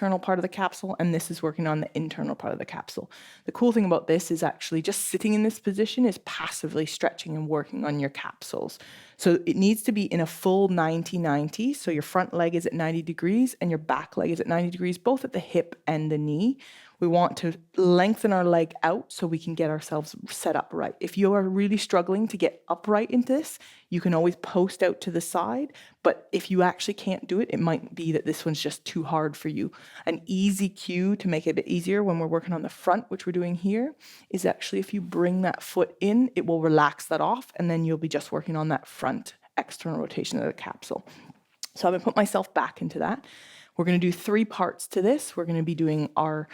external part of the capsule, and this is working on the internal part of the capsule. The cool thing about this is actually just sitting in this position is passively stretching and working on your capsules. So it needs to be in a full 90-90. So your front leg is at 90 degrees and your back leg is at 90 degrees, both at the hip and the knee. We want to lengthen our leg out so we can get ourselves set up right. If you are really struggling to get upright into this, you can always post out to the side. But if you actually can't do it, it might be that this one's just too hard for you. An easy cue to make it a bit easier when we're working on the front, which we're doing here, is actually if you bring that foot in, it will relax that off, and then you'll be just working on that front external rotation of the capsule. So I'm going to put myself back into that. We're going to do 3 parts to this. We're going to be doing our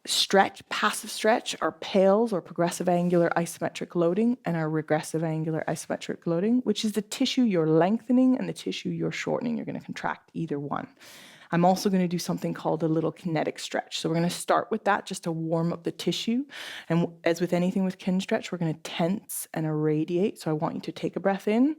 stretch, passive stretch, our PALS or progressive angular isometric loading, and our regressive angular isometric loading, which is the tissue you're lengthening and the tissue you're shortening. You're going to contract either one. I'm also going to do something called a little kinetic stretch. So we're going to start with that just to warm up the tissue. And as with anything with Kinstretch, we're going to tense and irradiate. So I want you to take a breath in.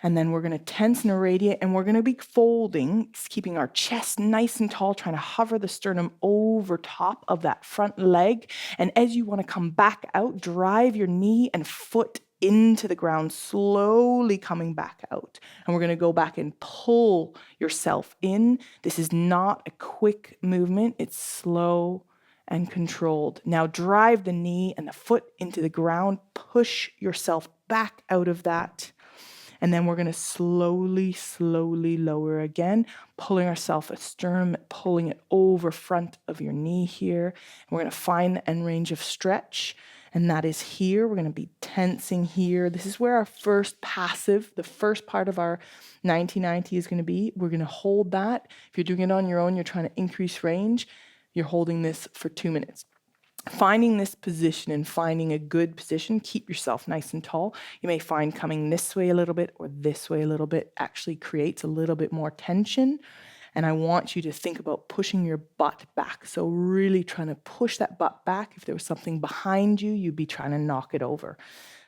And then we're going to tense and irradiate, and we're going to be folding, keeping our chest nice and tall, trying to hover the sternum over top of that front leg. And as you want to come back out, drive your knee and foot into the ground, slowly coming back out. And we're going to go back and pull yourself in. This is not a quick movement. It's slow and controlled. Now drive the knee and the foot into the ground. Push yourself back out of that. And then we're going to slowly lower again, pulling ourselves a sternum, pulling it over front of your knee here. And we're going to find the end range of stretch. And that is here. We're going to be tensing here. This is where our first passive, the first part of our 90-90 is going to be. We're going to hold that. If you're doing it on your own, you're trying to increase range, you're holding this for 2 minutes. Finding this position and finding a good position, keep yourself nice and tall. You may find coming this way a little bit or this way a little bit actually creates a little bit more tension. And I want you to think about pushing your butt back. So really trying to push that butt back. If there was something behind you, you'd be trying to knock it over.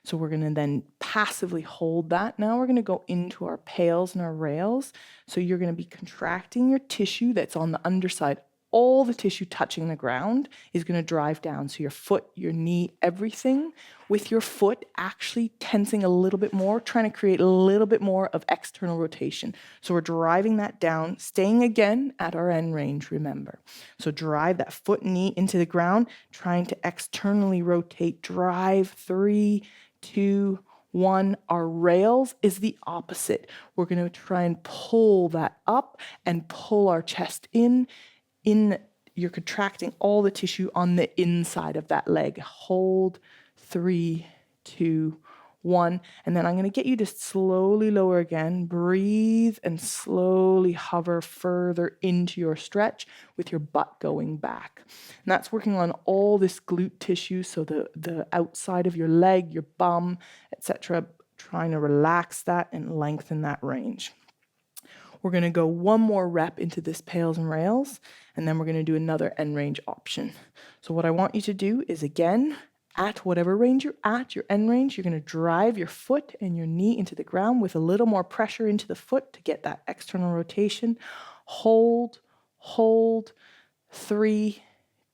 So we're going to then passively hold that. Now we're going to go into our PALS and our rails. So you're going to be contracting your tissue that's on the underside. All the tissue touching the ground is going to drive down. So your foot, your knee, everything with your foot actually tensing a little bit more, trying to create a little bit more of external rotation. So we're driving that down, staying again at our end range, remember. So drive that foot and knee into the ground, trying to externally rotate, drive 3, 2, 1. Our rails is the opposite. We're going to try and pull that up and pull our chest in. You're contracting all the tissue on the inside of that leg. Hold 3, 2, 1. And then I'm going to get you to slowly lower again. Breathe and slowly hover further into your stretch with your butt going back. And that's working on all this glute tissue, so the outside of your leg, your bum, etc. Trying to relax that and lengthen that range. We're going to go 1 more rep into this PALS and rails, and then we're going to do another end range option. So what I want you to do is, again, at whatever range you're at, your end range, you're going to drive your foot and your knee into the ground with a little more pressure into the foot to get that external rotation. Hold, 3,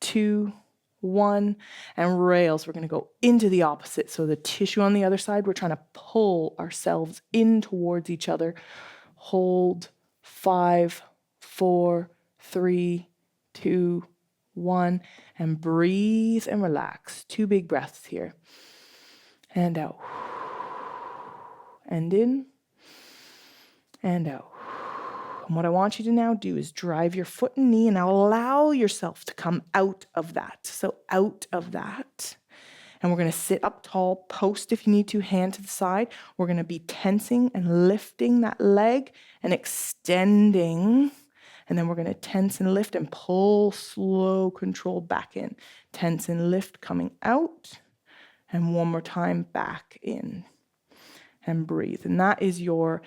2, 1, and rails. We're going to go into the opposite. So the tissue on the other side, we're trying to pull ourselves in towards each other. Hold, 5, 4, 3, 2, 1, and breathe and relax. 2 big breaths here. And out. And in. And out. And what I want you to now do is drive your foot and knee and now allow yourself to come out of that. So out of that. And we're going to sit up tall, post if you need to, hand to the side. We're going to be tensing and lifting that leg and extending. And then we're going to tense and lift and pull slow control back in. Tense and lift coming out. And one more time back in. And breathe. And that is your